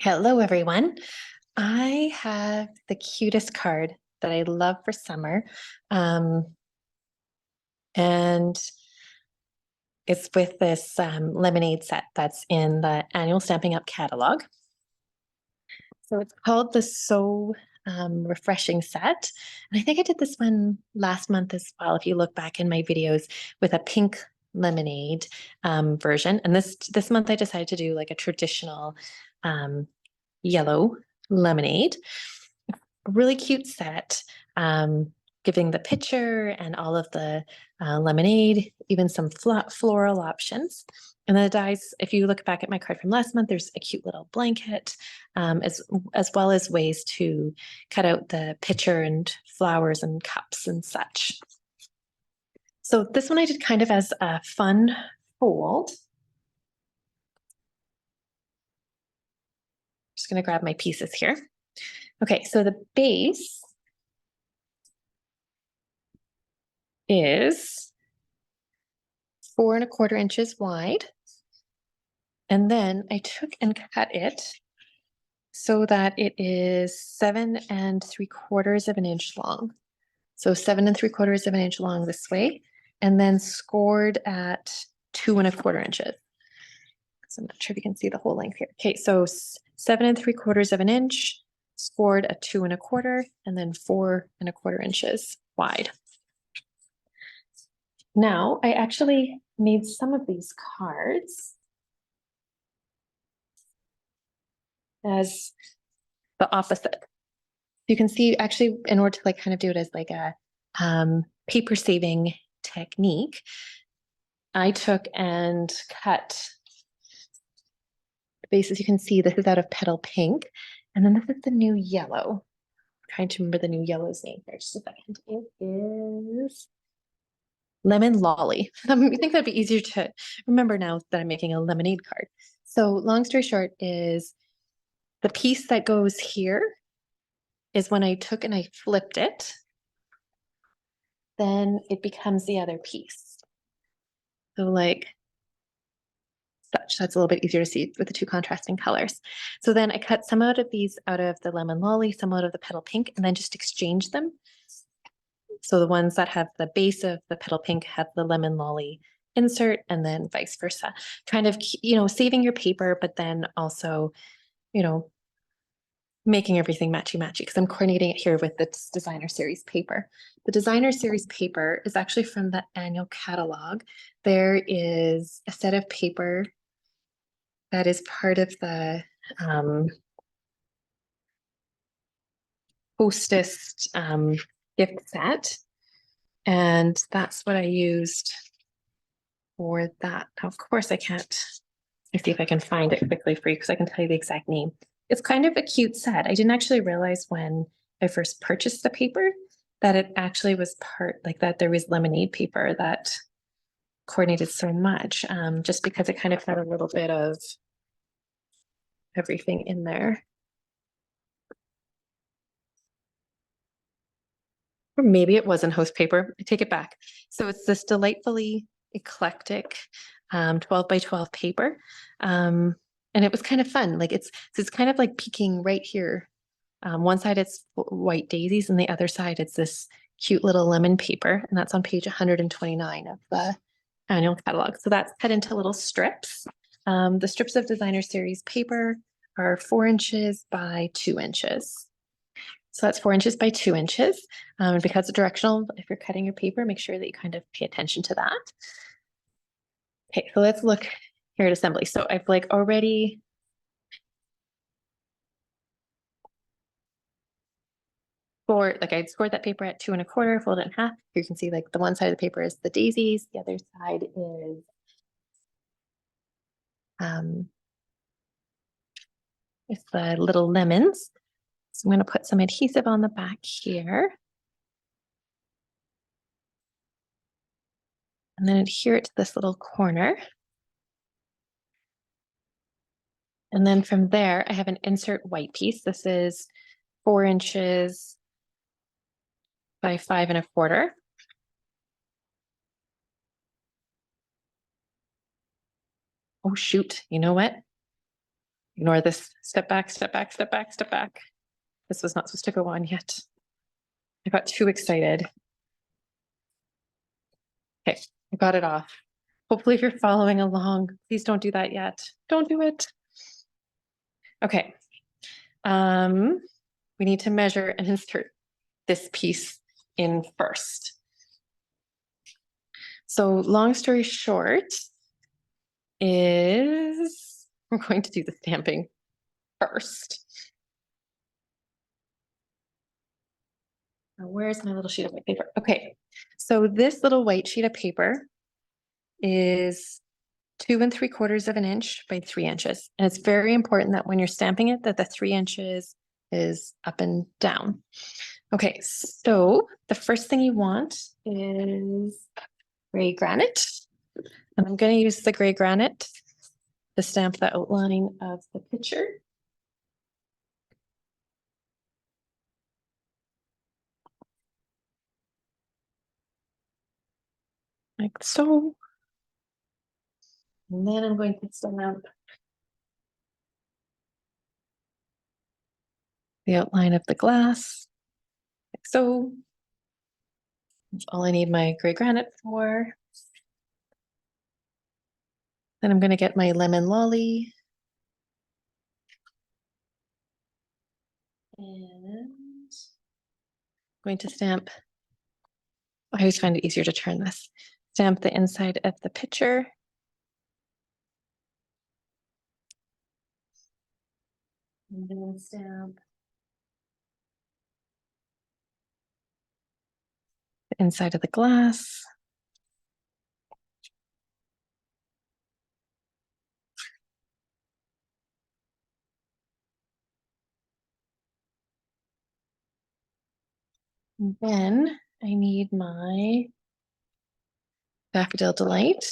Hello, everyone. I have the cutest card that I love for summer. Um, and it's with this lemonade set that's in the annual Stamping Up catalog. So it's called the So Refreshing set. And I think I did this one last month as well, if you look back in my videos, with a pink lemonade version. And this month I decided to do like a traditional yellow lemonade. A really cute set, giving the picture and all of the lemonade, even some floral options. And then the dies, if you look back at my card from last month, there's a cute little blanket, as well as ways to cut out the picture and flowers and cups and such. So this one I did kind of as a fun fold. Just going to grab my pieces here. Okay, so the base is 4¼ inches wide. And then I took and cut it so that it is 7¾ of an inch long. So 7¾ of an inch long this way, and then scored at 2¼ inches. So I'm not sure if you can see the whole length here. Okay, so 7¾ of an inch, scored at 2¼ and then 4¼ inches wide. Now I actually made some of these cards as the opposite. You can see actually, in order to like kind of do it as like a paper saving technique, I took and cut the bases. You can see this is out of Petal Pink, and then this is the new yellow. I'm trying to remember the new yellow's name here. Just a second. It is Lemon Lolly. I think that'd be easier to remember now that I'm making a lemonade card. So long story short is the piece that goes here is when I took and I flipped it, then it becomes the other piece. So like such, that's a little bit easier to see with the two contrasting colors. So then I cut some out of these out of the Lemon Lolly, some out of the Petal Pink, and then just exchange them. So the ones that have the base of the Petal Pink have the Lemon Lolly insert, and then vice versa. Kind of, saving your paper, but then also, making everything matchy-matchy, because I'm coordinating it here with this designer series paper. The designer series paper is actually from the annual catalog. There is a set of paper that is part of the hostess gift set. And that's what I used for that. Now, of course, I can't. Let me see if I can find it quickly for you, because I can tell you the exact name. It's kind of a cute set. I didn't actually realize when I first purchased the paper that it actually was that there was lemonade paper that coordinated so much, just because it kind of had a little bit of everything in there. Or maybe it wasn't host paper. I take it back. So it's this delightfully eclectic 12 by 12 paper. And it was kind of fun. It's kind of like peeking right here. One side it's white daisies, and the other side it's this cute little lemon paper, and that's on page 129 of the annual catalog. So that's cut into little strips. The strips of designer series paper are 4 inches by 2 inches. So that's 4 inches by 2 inches. And because it's directional, if you're cutting your paper, make sure that you kind of pay attention to that. Okay, so let's look here at assembly. So I've already I'd scored that paper at 2¼ fold it in half. You can see the one side of the paper is the daisies, the other side is it's the little lemons. So I'm going to put some adhesive on the back here. And then adhere it to this little corner. And then from there, I have an insert white piece. This is 4 inches by 5¼ Oh, shoot. You know what? Ignore this. Step back, step back, step back, step back. This was not supposed to go on yet. I got too excited. Okay, I got it off. Hopefully if you're following along, please don't do that yet. Don't do it. Okay. We need to measure and insert this piece in first. So long story short is we're going to do the stamping first. Now, where's my little sheet of white paper? Okay, so this little white sheet of paper is 2 3/4 of an inch by 3 inches. And it's very important that when you're stamping it, that the 3 inches is up and down. Okay, so the first thing you want is gray granite. And I'm going to use the gray granite to stamp the outline of the picture. Like so. And then I'm going to stamp the outline of the glass, like so. That's all I need my gray granite for. Then I'm going to get my lemon lolly. And I'm going to stamp, I always find it easier to turn this. Stamp the inside of the picture. And then stamp the inside of the glass. And then I need my Daffodil Delight.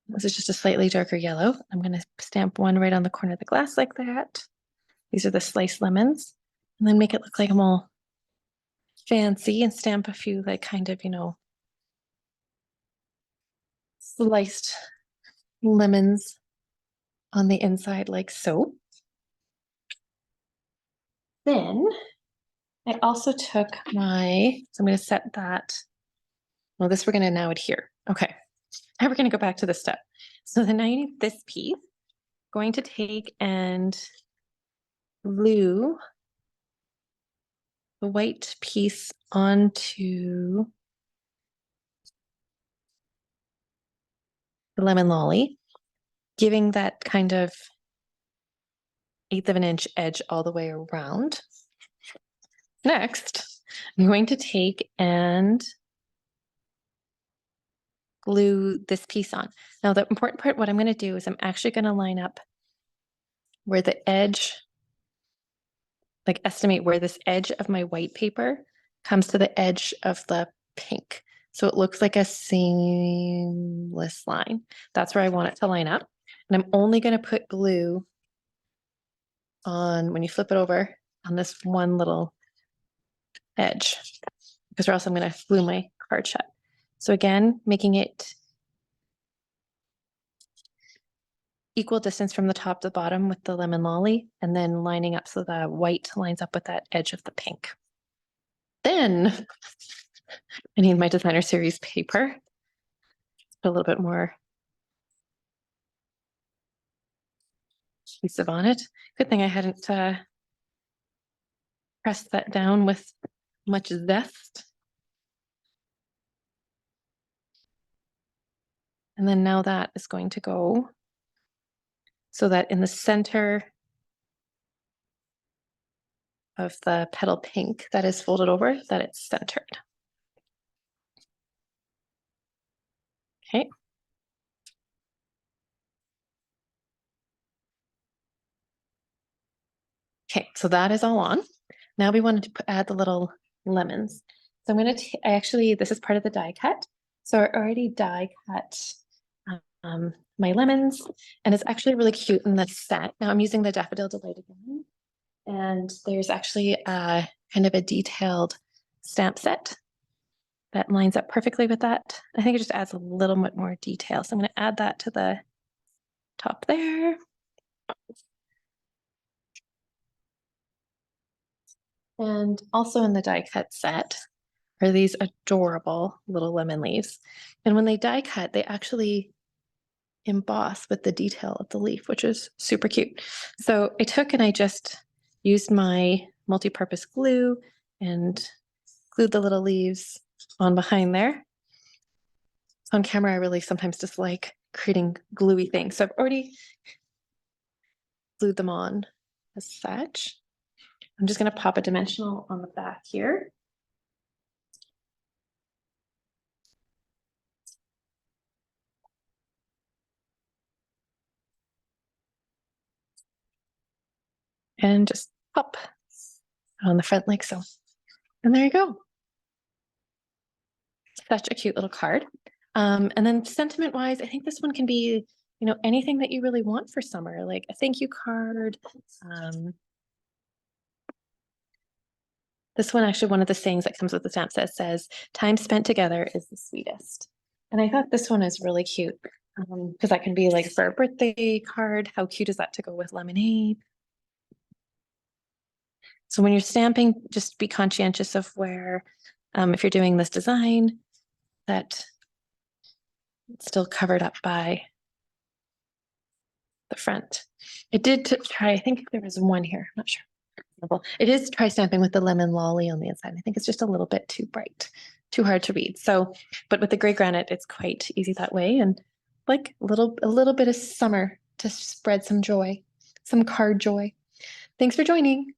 This is just a slightly darker yellow. I'm going to stamp one right on the corner of the glass like that. These are the sliced lemons. And then make it look like I'm all fancy and stamp a few like kind of, you know, sliced lemons on the inside like so. Then I also took my, so I'm going to set that, well, this we're going to now adhere. Okay, now we're going to go back to this step. So then now you need this piece. Going to take and glue the white piece onto the lemon lolly, giving that kind of 1/8 of an inch edge all the way around. Next, I'm going to take and glue this piece on. Now, the important part, what I'm going to do is I'm actually going to line up where the edge, like estimate where this edge of my white paper comes to the edge of the pink. So it looks like a seamless line. That's where I want it to line up. And I'm only going to put glue on, when you flip it over, on this one little edge, because or else I'm going to glue my card shut. So again, making it equal distance from the top to the bottom with the lemon lolly, and then lining up so the white lines up with that edge of the pink. Then I need my designer series paper. Put a little bit more adhesive on it. Good thing I hadn't pressed that down with much zest. And then now that is going to go so that in the center of the petal pink that is folded over, that it's centered. Okay. Okay, so that is all on. Now we wanted to add the little lemons. So I'm going to actually, this is part of the die cut. So I already die cut my lemons, and it's actually really cute in the set. Now I'm using the Daffodil Delight again. And there's actually a kind of a detailed stamp set that lines up perfectly with that. I think it just adds a little bit more detail. So I'm going to add that to the top there. And also in the die cut set are these adorable little lemon leaves. And when they die cut, they actually emboss with the detail of the leaf, which is super cute. So I took and I just used my multi-purpose glue and glued the little leaves on behind there. On camera, I really sometimes just like creating gluey things. So I've already glued them on as such. I'm just going to pop a dimensional on the back here. And just pop on the front like so. And there you go. Such a cute little card. And then sentiment wise, I think this one can be, anything that you really want for summer, like a thank you card. This one, actually, one of the sayings that comes with the stamp set says, time spent together is the sweetest. And I thought this one is really cute because that can be like for a birthday card. How cute is that to go with lemonade? So when you're stamping, just be conscientious of where, if you're doing this design, that it's still covered up by the front. I did try, I think there was one here, I'm not sure. It is try stamping with the lemon lolly on the inside. I think it's just a little bit too bright, too hard to read. So, but with the gray granite, it's quite easy that way. And like a little bit of summer to spread some joy, some card joy. Thanks for joining.